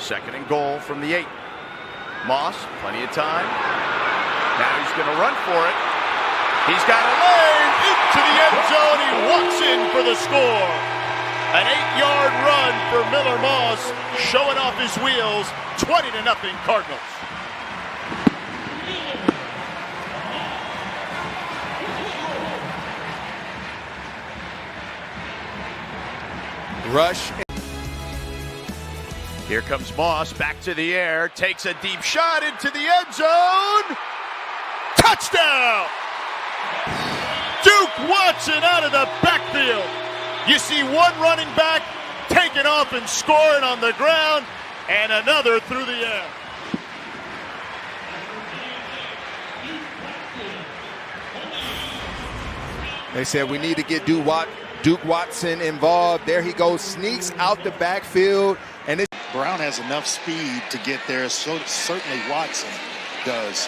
2nd and goal from the 8. Moss, plenty of time. Now he's going to run for it. He's got a lane into the end zone. He walks in for the score. An 8-yard run for Miller Moss, showing off his wheels. 20-0 Cardinals. Rush. Here comes Moss, back to the air, takes a deep shot into the end zone. Touchdown! Duke Watson out of the backfield. You see one running back taking off and scoring on the ground, and another through the air. They said we need to get Duke Watson involved. There he goes, sneaks out the backfield, and it's Brown has enough speed to get there, so certainly Watson does.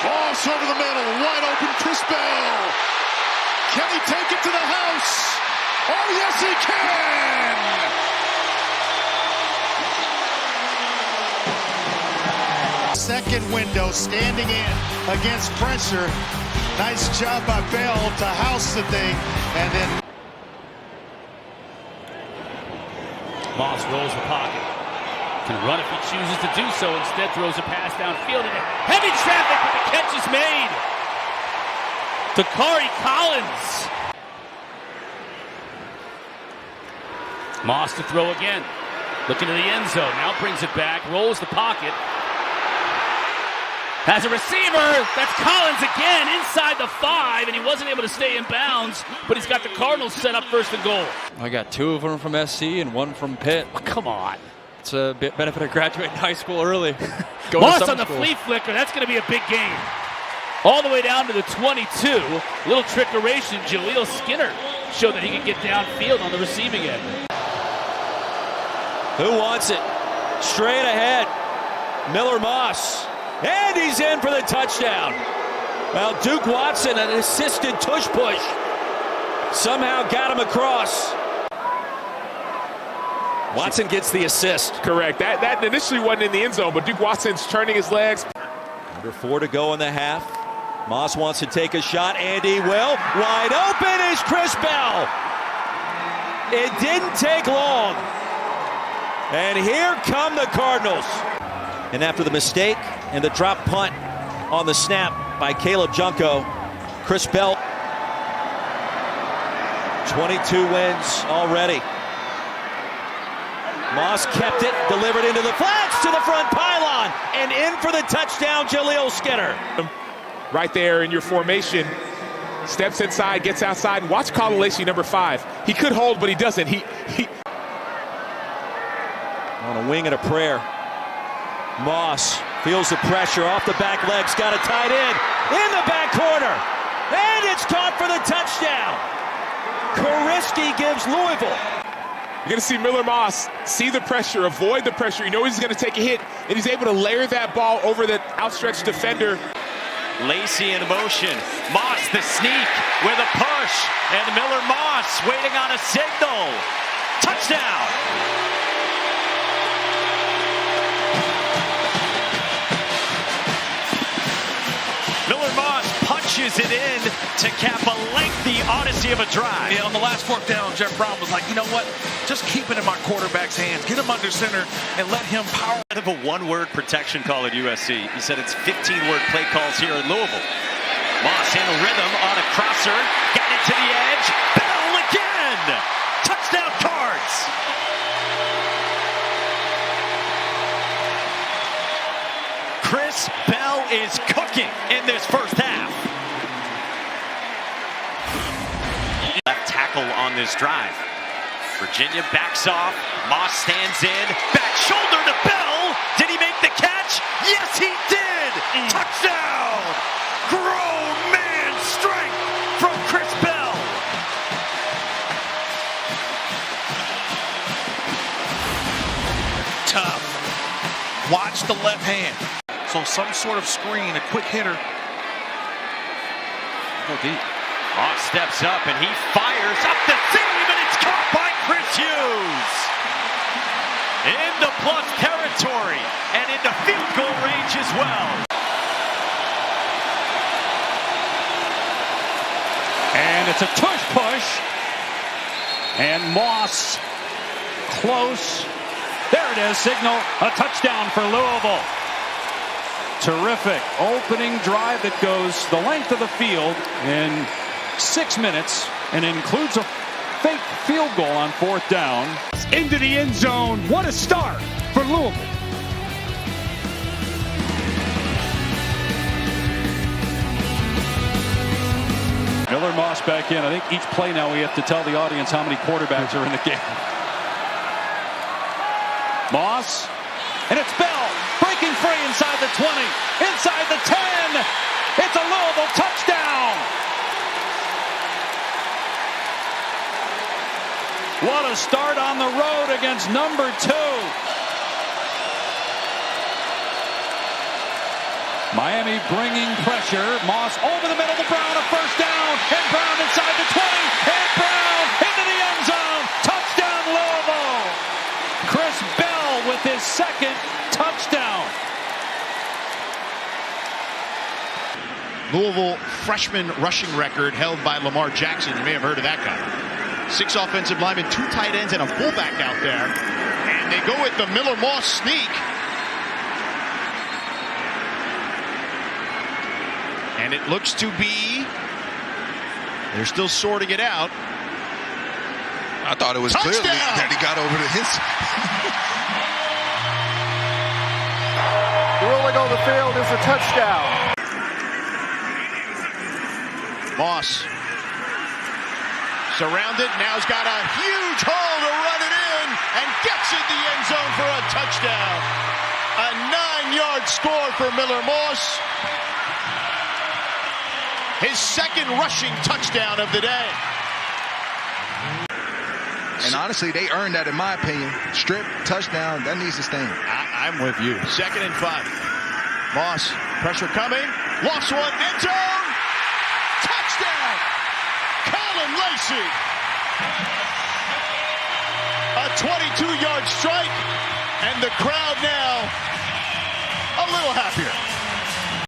Moss over the middle, wide open, Chris Bell. Can he take it to the house? Oh, yes, he can! Second window, standing in against pressure. Nice job by Bell to house the thing, and then Moss rolls the pocket. Can run if he chooses to do so. Instead throws a pass downfield. And heavy traffic, but the catch is made. Dakari Collins. Moss to throw again. Looking to the end zone. Now brings it back. Rolls the pocket. Has a receiver. That's Collins again inside the 5, and he wasn't able to stay in bounds, but he's got the Cardinals set up 1st and goal. I got 2 of them from SC and 1 from Pitt. Oh, come on. It's a benefit of graduating high school early. Moss on the flea flicker. That's going to be a big game. All the way down to the 22. Little trickeration. Jaleel Skinner showed that he could get downfield on the receiving end. Who wants it? Straight ahead. Miller Moss. And he's in for the touchdown. Well, Duke Watson, an assisted tush push, somehow got him across. Watson gets the assist. Correct. That initially wasn't in the end zone, but Duke Watson's turning his legs. Under 4 to go in the half. Moss wants to take a shot, and he will. Wide open is Chris Bell. It didn't take long. And here come the Cardinals. And after the mistake and the drop punt on the snap by Caleb Junko, Chris Bell, 22 wins already. Moss kept it, delivered into the flats to the front pylon, and in for the touchdown, Jaleel Skinner. Right there in your formation, steps inside, gets outside, and watch Colin Lacey, number 5. He could hold, but he doesn't. He on a wing and a prayer. Moss feels the pressure off the back legs, got it tied in the back corner, and it's caught for the touchdown. Koriski gives Louisville. You're going to see Miller Moss see the pressure, avoid the pressure. You know he's going to take a hit, and he's able to layer that ball over the outstretched defender. Lacey in motion. Moss the sneak with a push, and Miller Moss waiting on a signal. Touchdown. Miller Moss punches it in to cap a lengthy odyssey of a drive. Yeah, on the last 4th down, Jeff Brohm was like, you know what? Just keep it in my quarterback's hands. Get him under center and let him power. Kind of a one-word protection call at USC. He said it's 15-word play calls here in Louisville. Moss in a rhythm on a crosser. Got it to the edge. Bell again. Touchdown Cards. Chris Bell is cooking in this first half. Left tackle on this drive. Virginia backs off. Moss stands in. Back shoulder to Bell. Did he make the catch? Yes, he did. Touchdown. Grown man strength from Chris Bell. Tough. Watch the left hand. So some sort of screen, a quick hitter. Go deep. Moss steps up and he fires up the seam, and it's caught by Chris Hughes. into plus territory and into field goal range as well. And it's a tush push. And Moss close. There it is, signal, a touchdown for Louisville. Terrific opening drive that goes the length of the field in 6 minutes and includes a fake field goal on 4th down. Into the end zone. What a start for Louisville. Miller Moss back in. I think each play now we have to tell the audience how many quarterbacks are in the game. Moss, and it's Bell breaking free inside the 20, inside the 10. It's a Louisville touchdown. What a start on the road against number 2. Miami bringing pressure. Moss over the middle to Brown, a first down, and Brown inside the 20, and Brown into the end zone. Touchdown Louisville. Chris Bell with his 2nd touchdown. Louisville freshman rushing record held by Lamar Jackson. You may have heard of that guy. 6 offensive linemen, 2 tight ends, and a fullback out there. And they go with the Miller Moss sneak. And it looks to be, they're still sorting it out. I thought it was clearly that he got over to his. Rolling on the field is a touchdown. Moss surrounded, now he's got a huge hole to run it in and gets in the end zone for a touchdown. A 9-yard score for Miller Moss. His 2nd rushing touchdown of the day. And honestly, they earned that in my opinion. Strip, touchdown, that needs to stand. I'm with you. 2nd and 5. Moss, pressure coming. Lost one, end zone. Touchdown. Colin Lacey. A 22-yard strike. And the crowd now a little happier.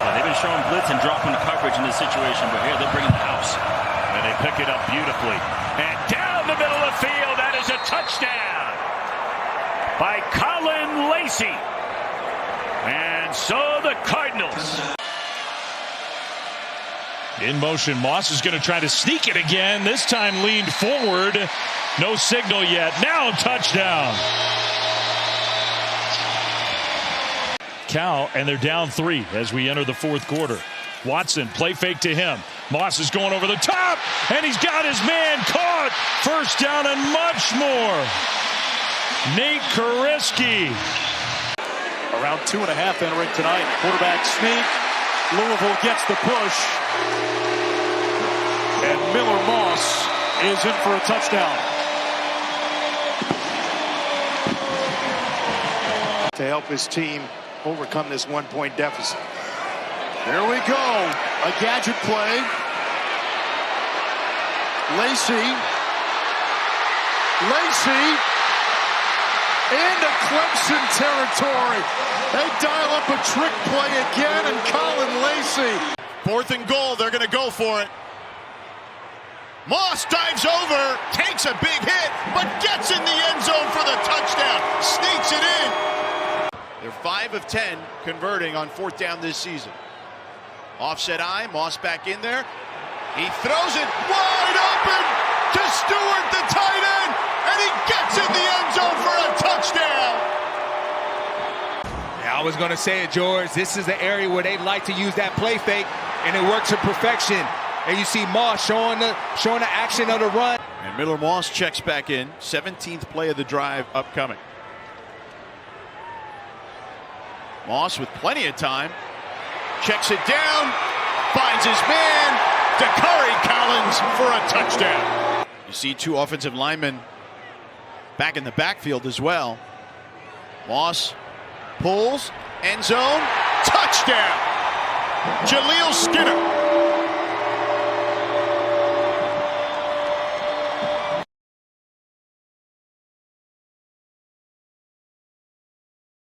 They've been showing blitz and dropping the coverage in this situation, but here they're bringing the house. And they pick it up beautifully. And down the middle of the field, that is a touchdown by Colin Lacey. And so the Cardinals. In motion, Moss is going to try to sneak it again. This time leaned forward. No signal yet. Now touchdown. Cal, and they're down 3 as we enter the 4th quarter. Watson, play fake to him. Moss is going over the top, and he's got his man caught. First down and much more. Nate Kuriski. Around 2.5 entering tonight. Quarterback sneak. Louisville gets the push. And Miller Moss is in for a touchdown. To help his team overcome this 1-point deficit. Here we go. A gadget play. Lacey into Clemson territory. They dial up a trick play again, and Colin Lacey. 4th and goal, they're going to go for it. Moss dives over, takes a big hit, but gets in the end zone for the touchdown. Sneaks it in. They're 5 of 10 converting on 4th down this season. Offset eye, Moss back in there. He throws it wide open to Stewart, the tight end, and he gets in the end zone for a touchdown. Yeah, I was going to say it, George. This is the area where they like to use that play fake, and it works to perfection. And you see Moss showing the action of the run. And Miller Moss checks back in. 17th play of the drive upcoming. Moss with plenty of time. Checks it down. Finds his man. Dakari Collins for a touchdown. You see 2 offensive linemen back in the backfield as well. Moss pulls. End zone. Touchdown. Jaleel Skinner.